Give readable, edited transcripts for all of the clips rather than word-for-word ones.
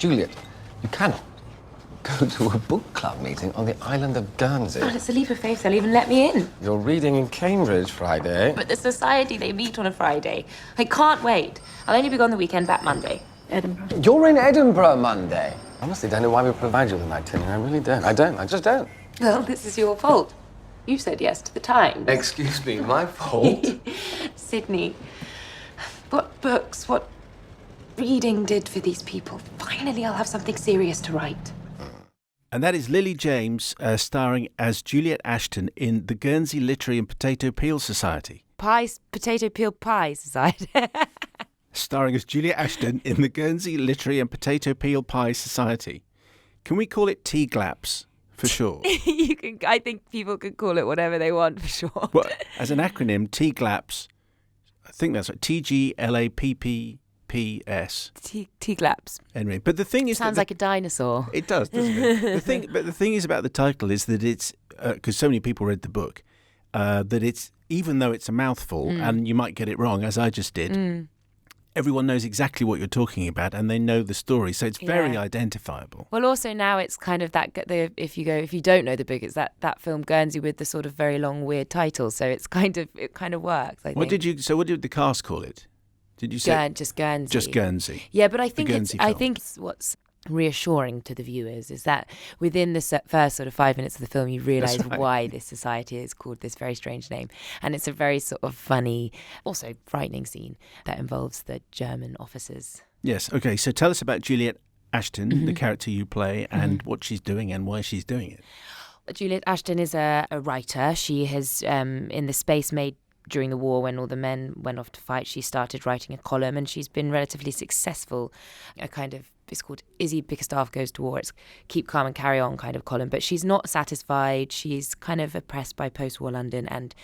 Juliet, you cannot go to a book club meeting on the island of Guernsey. Well, it's a leap of faith they'll even let me in. You're reading in Cambridge Friday. But the society, they meet on a Friday. I can't wait. I'll only be gone the weekend, back Monday. Edinburgh. You're in Edinburgh Monday. I honestly don't know why we provide you with an itinerary. I really don't. I just don't. Well, this is your fault. You said yes to the Times. Excuse me, my fault? Sydney, what books, what reading did for these people. Finally, I'll have something serious to write. And that is Lily James starring as Juliet Ashton in the Guernsey Literary and Potato Peel Society. Potato Peel Pie Society. Starring as Juliet Ashton in the Guernsey Literary and Potato Peel Pie Society. Can we call it T-GLAPS for sure? You can. I think people could call it whatever they want for sure. Well, as an acronym, T-GLAPS, I think that's right, TGLAPPPS. T-GLAPS. Anyway, but the thing is... Sounds like a dinosaur. It does, doesn't it? But the thing is about the title is that it's, because so many people read the book, that it's, even though it's a mouthful, and you might get it wrong, as I just did, everyone knows exactly what you're talking about and they know the story, so it's very identifiable. Well, also now it's kind of that, if you don't know the book, it's that film Guernsey with the sort of very long weird title, so it kind of works, I think. What did the cast call it? Did you say just Guernsey? Just Guernsey. Yeah, but I think what's reassuring to the viewers is that within the first sort of 5 minutes of the film you realise why this society is called this very strange name, and it's a very sort of funny, also frightening scene that involves the German officers. Yes, okay, so tell us about Juliet Ashton, the character you play, and what she's doing and why she's doing it. Juliet Ashton is a writer. She has, in the space made during the war when all the men went off to fight, she started writing a column, and she's been relatively successful. It's called Izzy Bickerstaff Goes to War. It's keep calm and carry on kind of column. But she's not satisfied. She's kind of oppressed by post-war London, and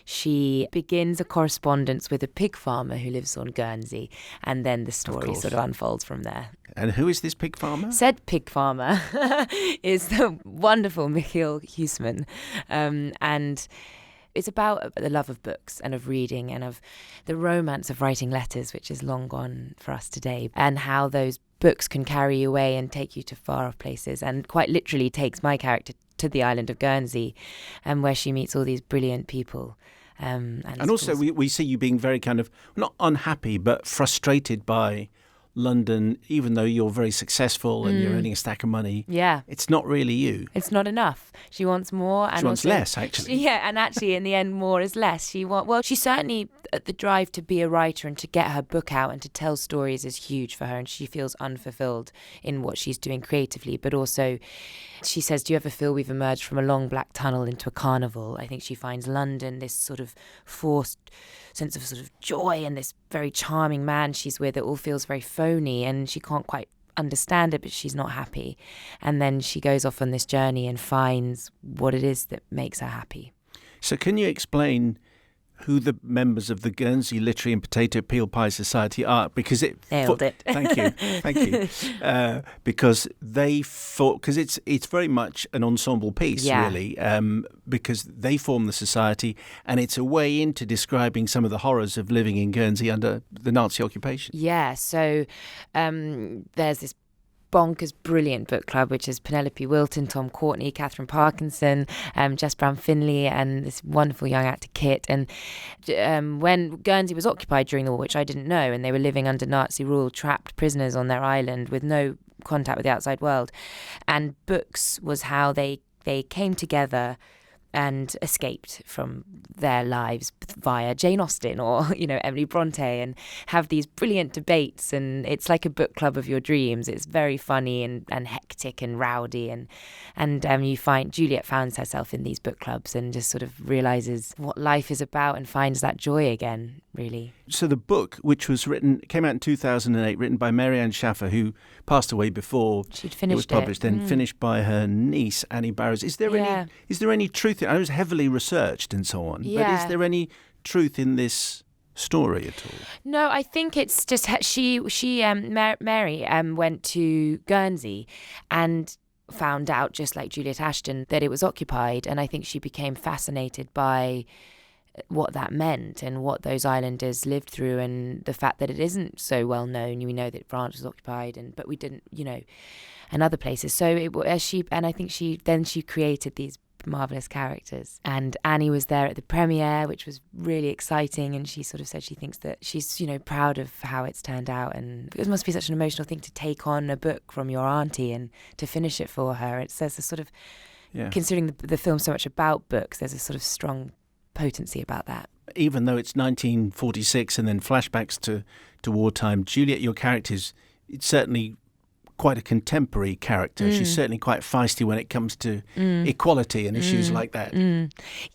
she begins a correspondence with a pig farmer who lives on Guernsey, and then the story sort of unfolds from there. And who is this pig farmer? Said pig farmer is the wonderful Michiel Huisman, and it's about the love of books and of reading and of the romance of writing letters, which is long gone for us today, and how those books can carry you away and take you to far off places, and quite literally takes my character to the island of Guernsey, where she meets all these brilliant people. And also we see you being very kind of, not unhappy, but frustrated by London, even though you're very successful and you're earning a stack of money. Yeah. It's not really you. It's not enough. She wants more. And she wants less, actually. And actually in the end, more is less. She certainly, the drive to be a writer and to get her book out and to tell stories is huge for her, and she feels unfulfilled in what she's doing creatively. But also, she says, do you ever feel we've emerged from a long black tunnel into a carnival? I think she finds London, this sort of forced sense of sort of joy, and this very charming man she's with, it all feels very phony, and she can't quite understand it, but she's not happy. And then she goes off on this journey and finds what it is that makes her happy. So can you explain who the members of the Guernsey Literary and Potato Peel Pie Society are? Because nailed it. Thank you. Because it's very much an ensemble piece, really. Because they form the society, and it's a way into describing some of the horrors of living in Guernsey under the Nazi occupation. Yeah. So there's this bonkers brilliant book club, which is Penelope Wilton, Tom Courtney, Catherine Parkinson, Jess Brown-Finlay, and this wonderful young actor Kit. And when Guernsey was occupied during the war, which I didn't know, and they were living under Nazi rule, trapped prisoners on their island with no contact with the outside world, and books was how they came together and escaped from their lives via Jane Austen or, Emily Bronte, and have these brilliant debates. And it's like a book club of your dreams. It's very funny and hectic and rowdy. And you find Juliet finds herself in these book clubs and just sort of realises what life is about and finds that joy again, really. So the book, which came out in 2008, written by Mary Ann Schaffer, who passed away before it was published, then finished by her niece, Annie Barrows. Is there any truth? I know it was heavily researched and so on, but is there any truth in this story at all? No, I think it's just Mary went to Guernsey and found out, just like Juliet Ashton, that it was occupied, and I think she became fascinated by what that meant and what those islanders lived through, and the fact that it isn't so well known. We know that France was occupied, but we didn't, and other places. So I think she created these marvelous characters. And Annie was there at the premiere, which was really exciting, and she sort of said she thinks that she's proud of how it's turned out, and it must be such an emotional thing to take on a book from your auntie and to finish it for her. There's a sort of, considering the film's so much about books, there's a sort of strong potency about that. Even though it's 1946 and then flashbacks to wartime, Juliet, your character's certainly quite a contemporary character. She's certainly quite feisty when it comes to equality and issues like that.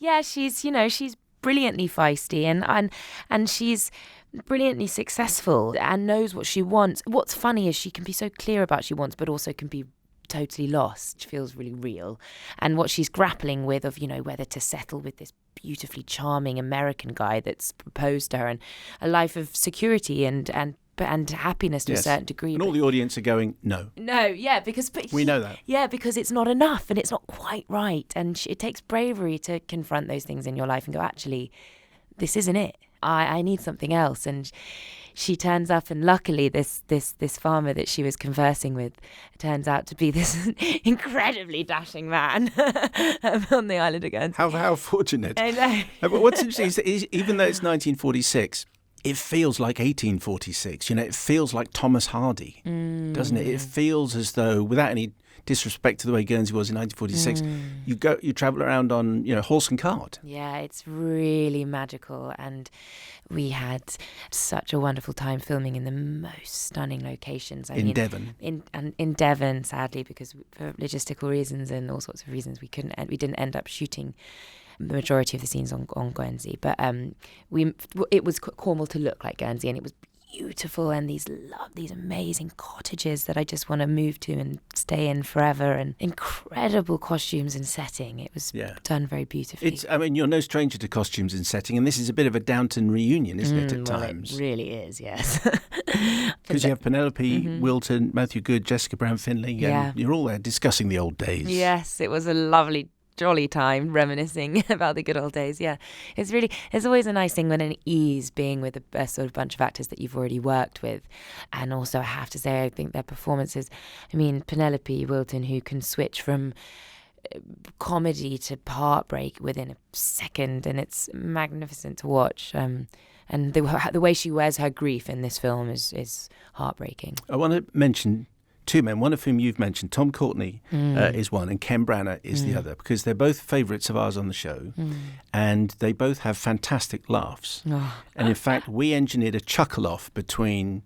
Yeah, she's brilliantly feisty and she's brilliantly successful and knows what she wants. What's funny is she can be so clear about what she wants, but also can be totally lost. She feels really real. And what she's grappling with of, whether to settle with this beautifully charming American guy that's proposed to her, and a life of security and happiness to a certain degree. And all the audience are going, no. No, yeah, because... we know that. Yeah, because it's not enough and it's not quite right. And it takes bravery to confront those things in your life and go, actually, this isn't it. I need something else. And she turns up, and luckily this farmer that she was conversing with turns out to be this incredibly dashing man on the island of Guernsey. How fortunate. I know. But what's interesting is even though it's 1946... it feels like 1846. It feels like Thomas Hardy, doesn't it? It feels as though, without any disrespect to the way Guernsey was in 1946, you travel around on horse and cart. Yeah, it's really magical, and we had such a wonderful time filming in the most stunning locations. In Devon. In Devon, sadly, because for logistical reasons and all sorts of reasons, we didn't end up shooting the majority of the scenes on Guernsey, but it was Cornwall to look like Guernsey, and it was beautiful, and these amazing cottages that I just want to move to and stay in forever, and incredible costumes and setting. It was done very beautifully. You're no stranger to costumes and setting, and this is a bit of a Downton reunion, isn't it, at times? It really is, yes. Because you have Penelope Wilton, Matthew Good, Jessica Brown Findlay, and you're all there discussing the old days. Yes, it was a lovely jolly time reminiscing about the good old days. It's always a nice thing when an ease being with a sort of bunch of actors that you've already worked with. And also I have to say, I think their performances, Penelope Wilton, who can switch from comedy to heartbreak within a second, and it's magnificent to watch. And the way she wears her grief in this film is heartbreaking. I want to mention two men, one of whom you've mentioned. Tom Courtenay is one, and Ken Branagh is the other, because they're both favourites of ours on the show, and they both have fantastic laughs. And in fact, we engineered a chuckle-off between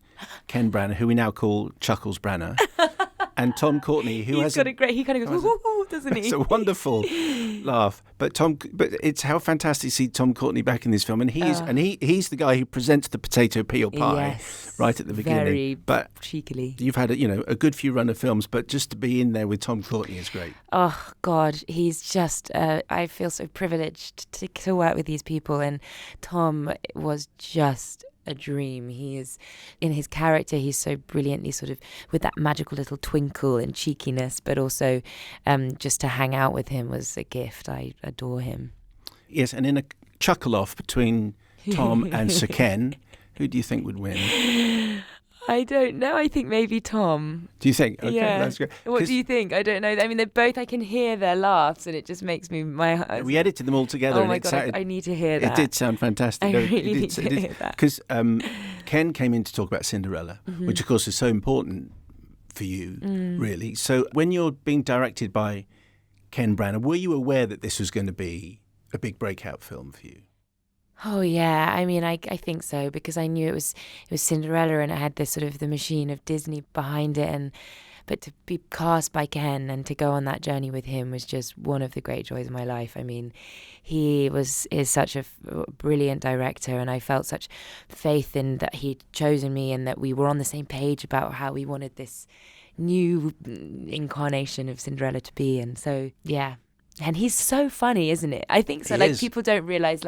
Ken Branagh, who we now call Chuckles Branagh, and Tom Courtenay, who he kind of goes, ooh, doesn't he? It's a wonderful laugh. But it's how fantastic to see Tom Courtenay back in this film, and he's the guy who presents the potato peel pie right at the beginning. Very cheekily. You've had a good few run of films, but just to be in there with Tom Courtenay is great. Oh God, he's just. I feel so privileged to work with these people, and Tom was just a dream. He is, in his character, he's so brilliantly sort of with that magical little twinkle and cheekiness, but also just to hang out with him was a gift. I adore him. Yes, and in a chuckle off between Tom and Sir Ken, who do you think would win? I don't know. I think maybe Tom. Do you think? Okay, that's great. What do you think? I don't know. They're both, I can hear their laughs, and it just makes me, we edited them all together. Oh my God, I need to hear that. It did sound fantastic. I really need to hear that. Because Ken came in to talk about Cinderella, which of course is so important for you, really. So when you're being directed by Ken Branagh, were you aware that this was going to be a big breakout film for you? Oh yeah, I think so, because I knew it was Cinderella, and it had this sort of the machine of Disney behind it, but to be cast by Ken and to go on that journey with him was just one of the great joys of my life. He is such a brilliant director, and I felt such faith in that he'd chosen me, and that we were on the same page about how we wanted this new incarnation of Cinderella to be, and so yeah. And he's so funny, isn't it? I think so. People don't realise,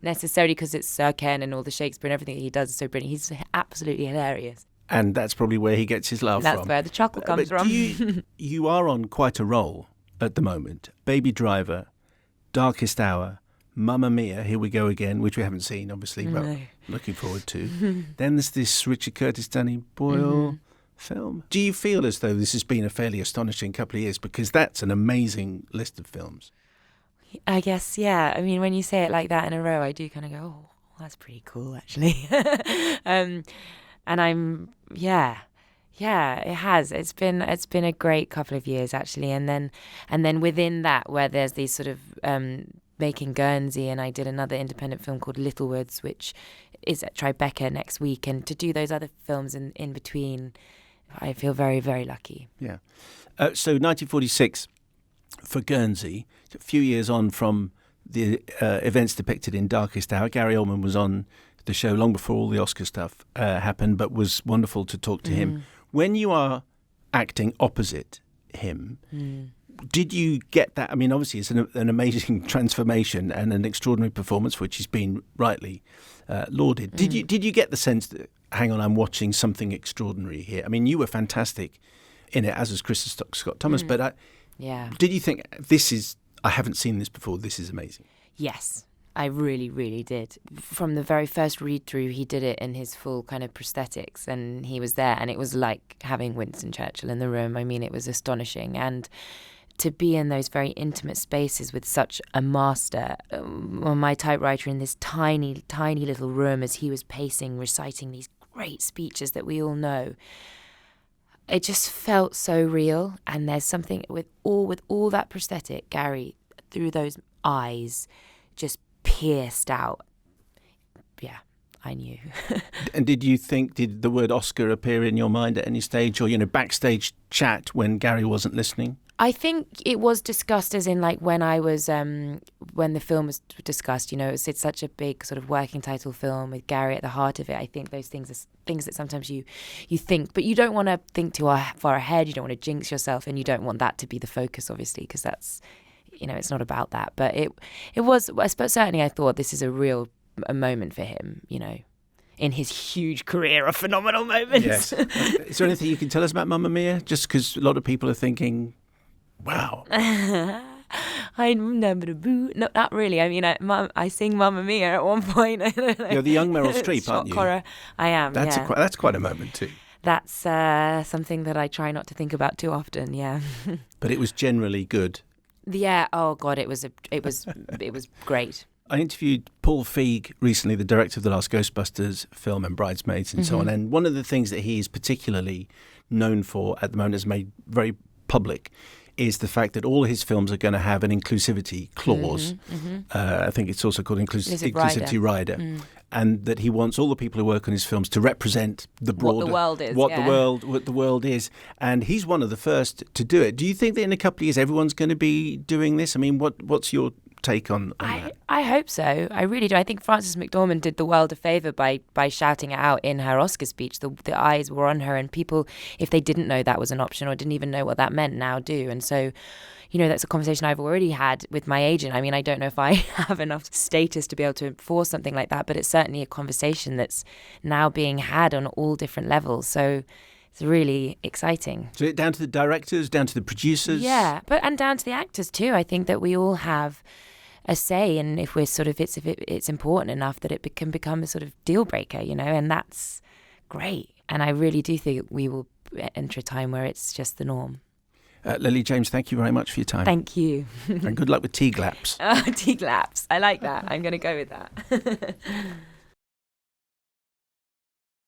necessarily because it's Sir Ken and all the Shakespeare and everything that he does is so brilliant. He's absolutely hilarious. And that's probably where he gets his laugh from. That's where the chuckle comes from. You are on quite a roll at the moment. Baby Driver, Darkest Hour, Mamma Mia, Here We Go Again, which we haven't seen, obviously, but looking forward to. Then there's this Richard Curtis, Danny Boyle film. Do you feel as though this has been a fairly astonishing couple of years? Because that's an amazing list of films. I guess, yeah. I mean, when you say it like that in a row, I do kind of go, oh, that's pretty cool, actually. And I'm, yeah, it has. It's been a great couple of years, actually. And then within that, where there's these sort of making Guernsey, and I did another independent film called Littlewoods, which is at Tribeca next week. And to do those other films in between, I feel very, very lucky. Yeah. So 1946 for Guernsey, a few years on from the events depicted in Darkest Hour. Gary Oldman was on the show long before all the Oscar stuff happened, but was wonderful to talk to him. When you are acting opposite him, did you get that? I mean, obviously, it's an amazing transformation and an extraordinary performance, for which he's been rightly lauded. Did you get the sense that, hang on, I'm watching something extraordinary here? I mean, you were fantastic in it, as was Kristen Scott Thomas, but did you think, I haven't seen this before, this is amazing? Yes. I really, really did. From the very first read-through, he did it in his full kind of prosthetics, and he was there, and it was like having Winston Churchill in the room. I mean, it was astonishing. And to be in those very intimate spaces with such a master, my typewriter in this tiny, tiny little room as he was pacing, reciting these great speeches that we all know, it just felt so real. And there's something with all that prosthetic, Gary, through those eyes, just pierced out. Yeah, I knew. And did the word Oscar appear in your mind at any stage, or, backstage chat when Gary wasn't listening? I think it was discussed, as in like when I was, when the film was discussed, it's such a big sort of working title film with Gary at the heart of it. I think those things are things that sometimes you think, but you don't want to think too far ahead. You don't want to jinx yourself, and you don't want that to be the focus, obviously, because that's, it's not about that. But it was, I suppose, certainly I thought this is a real moment for him, in his huge career of phenomenal moments. Yes. Is there anything you can tell us about Mamma Mia? Just because a lot of people are thinking, wow. I'm never boo. No, not really. I mean, I sing Mamma Mia at one point. You're the young Meryl Streep, aren't you? Horror. I am. That's quite a moment too. That's something that I try not to think about too often. Yeah. But it was generally good. Yeah. Oh God, it was great. I interviewed Paul Feig recently, the director of the last Ghostbusters film and Bridesmaids and so on. And one of the things that he is particularly known for at the moment, has made very public, is the fact that all his films are going to have an inclusivity clause. I think it's also called inclusivity rider. And that he wants all the people who work on his films to represent the broader, what the world is. And he's one of the first to do it. Do you think that in a couple of years everyone's going to be doing this? I mean, what's your take on that? I hope so. I really do. I think Frances McDormand did the world a favour by shouting it out in her Oscar speech. The eyes were on her, and people, if they didn't know that was an option or didn't even know what that meant, now do. And so, that's a conversation I've already had with my agent. I mean, I don't know if I have enough status to be able to enforce something like that, but it's certainly a conversation that's now being had on all different levels. So it's really exciting. So down to the directors, down to the producers? Yeah, and down to the actors too. I think that we all have a say, and if we're sort of, if it's important enough that it can become a sort of deal breaker, and that's great. And I really do think we will enter a time where it's just the norm. Lily James, thank you very much for your time. Thank you. And good luck with Tea Glaps. Tea Glaps. I like that. I'm going to go with that.